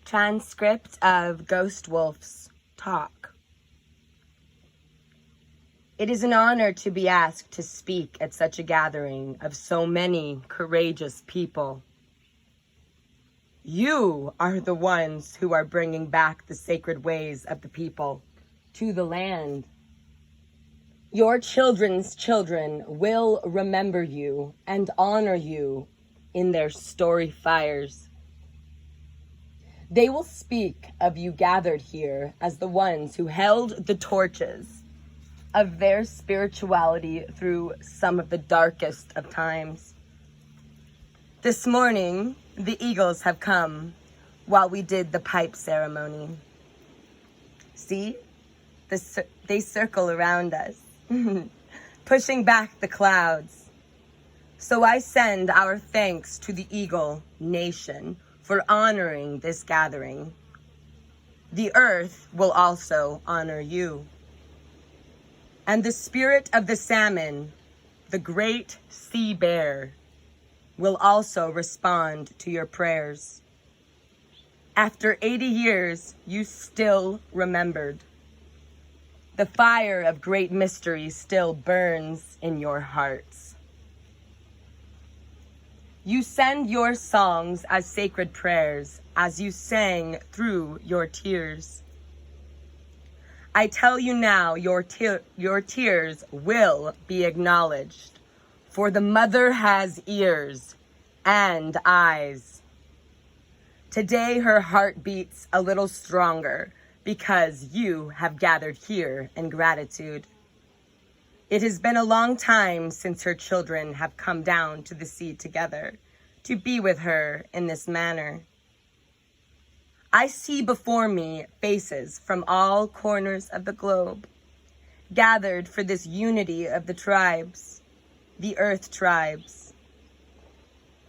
Transcript of Ghost Wolf's talk. It is an honor to be asked to speak at such a gathering of so many courageous people. You are the ones who are bringing back the sacred ways of the people to the land. Your children's children will remember you and honor you in their story fires. They will speak of you gathered here as the ones who held the torches of their spirituality through some of the darkest of times. This morning, the eagles have come while we did the pipe ceremony. See, they circle around us, pushing back the clouds. So I send our thanks to the Eagle Nation for honoring this gathering. The earth will also honor you. And the spirit of the salmon, the great sea bear, will also respond to your prayers. After 80 years, you still remembered. The fire of great mystery still burns in your hearts. You send your songs as sacred prayers as you sang through your tears. I tell you now, your tears will be acknowledged, for the mother has ears and eyes. Today her heart beats a little stronger because you have gathered here in gratitude. It has been a long time since her children have come down to the sea together to be with her in this manner. I see before me faces from all corners of the globe, gathered for this unity of the tribes, the earth tribes.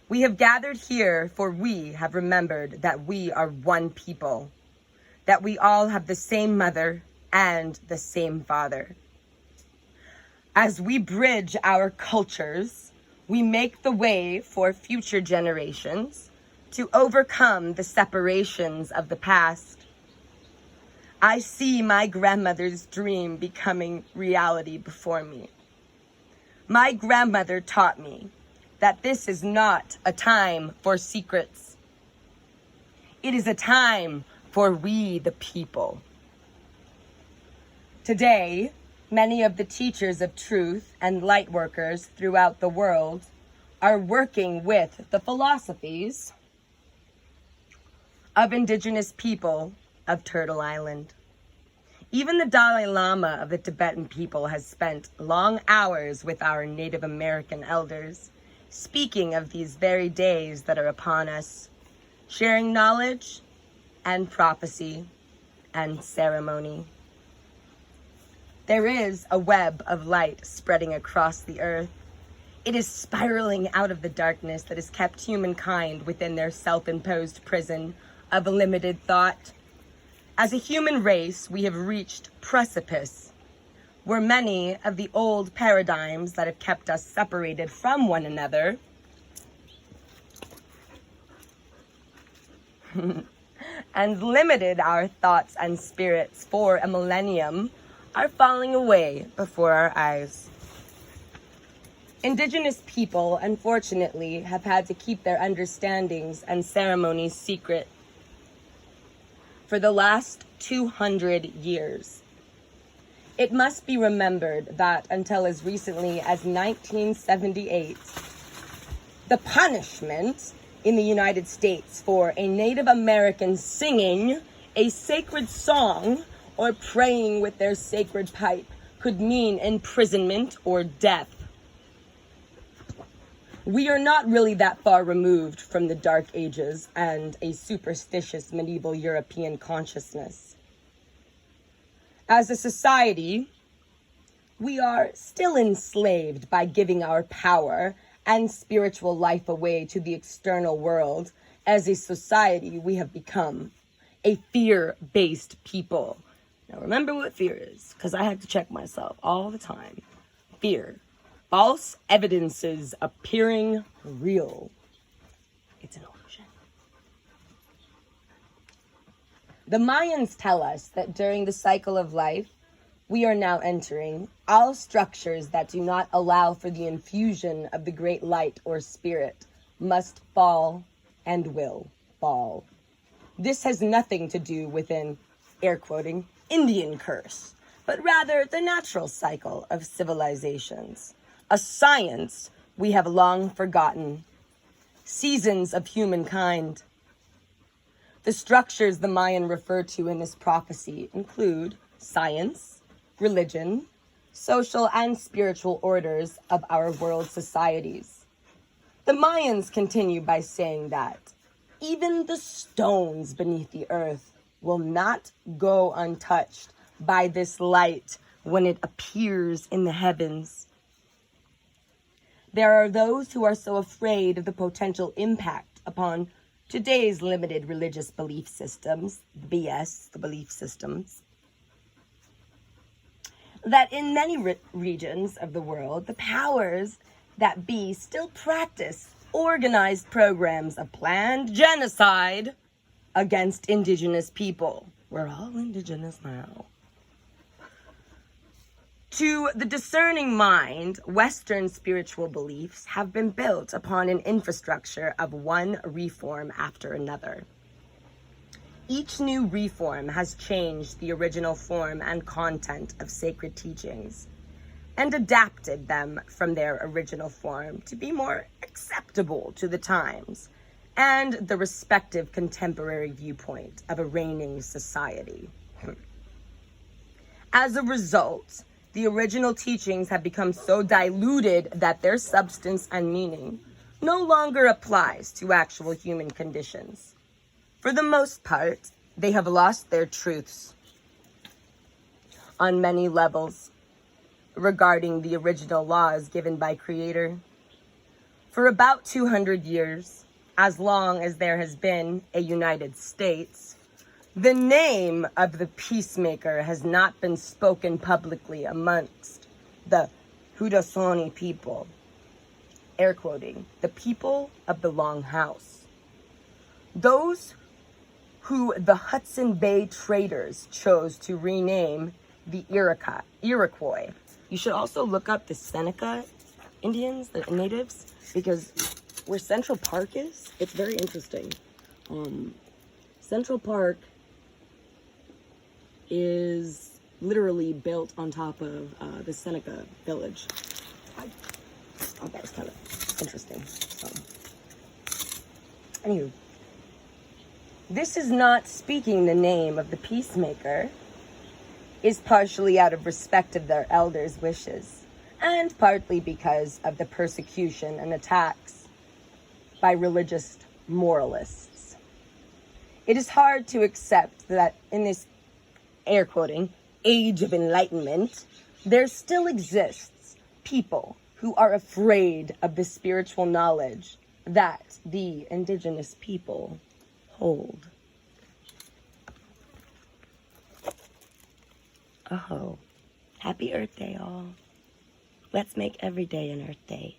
We have gathered here for we have remembered that we are one people, that we all have the same mother and the same father. As we bridge our cultures, we make the way for future generations to overcome the separations of the past. I see my grandmother's dream becoming reality before me. My grandmother taught me that this is not a time for secrets. It is a time for we the people. Today, many of the teachers of truth and light workers throughout the world are working with the philosophies of indigenous people of Turtle Island. Even the Dalai Lama of the Tibetan people has spent long hours with our Native American elders, speaking of these very days that are upon us, sharing knowledge and prophecy and ceremony. There is a web of light spreading across the earth. It is spiraling out of the darkness that has kept humankind within their self-imposed prison of a limited thought. As a human race, we have reached precipice where many of the old paradigms that have kept us separated from one another and limited our thoughts and spirits for a millennium are falling away before our eyes. Indigenous people, unfortunately, have had to keep their understandings and ceremonies secret for the last 200 years. It must be remembered that until as recently as 1978, the punishment in the United States for a Native American singing a sacred song or praying with their sacred pipe could mean imprisonment or death. We are not really that far removed from the Dark Ages and a superstitious medieval European consciousness. As a society, we are still enslaved by giving our power and spiritual life away to the external world. As a society, we have become a fear-based people. Now remember what fear is, because I have to check myself all the time. Fear. False evidences appearing real. It's an illusion. The Mayans tell us that during the cycle of life we are now entering, all structures that do not allow for the infusion of the great light or spirit must fall and will fall. This has nothing to do with an, air quoting, Indian curse, but rather the natural cycle of civilizations, a science we have long forgotten, seasons of humankind. The structures the Mayan refer to in this prophecy include science, religion, social and spiritual orders of our world societies. The Mayans continue by saying that even the stones beneath the earth will not go untouched by this light when it appears in the heavens. There are those who are so afraid of the potential impact upon today's limited religious belief systems, the belief systems, that in many regions of the world, the powers that be still practice organized programs of planned genocide against indigenous people. We're all indigenous now. To the discerning mind, Western spiritual beliefs have been built upon an infrastructure of one reform after another. Each new reform has changed the original form and content of sacred teachings and adapted them from their original form to be more acceptable to the times and the respective contemporary viewpoint of a reigning society. As a result, the original teachings have become so diluted that their substance and meaning no longer applies to actual human conditions. For the most part, they have lost their truths on many levels regarding the original laws given by Creator. For about 200 years, as long as there has been a United States, the name of the peacemaker has not been spoken publicly amongst the Haudenosaunee people, air quoting, the people of the Long House. Those who the Hudson Bay traders chose to rename the Iroquois. You should also look up the Seneca Indians, the natives, because where Central Park is, it's very interesting. Central Park is literally built on top of the Seneca village. I thought that was kind of interesting. So, anywho, this is not speaking the name of the peacemaker, is partially out of respect of their elders' wishes, and partly because of the persecution and attacks by religious moralists. It is hard to accept that in this, air quoting, age of enlightenment, there still exists people who are afraid of the spiritual knowledge that the indigenous people hold. Oh, happy Earth Day, all. Let's make every day an Earth Day.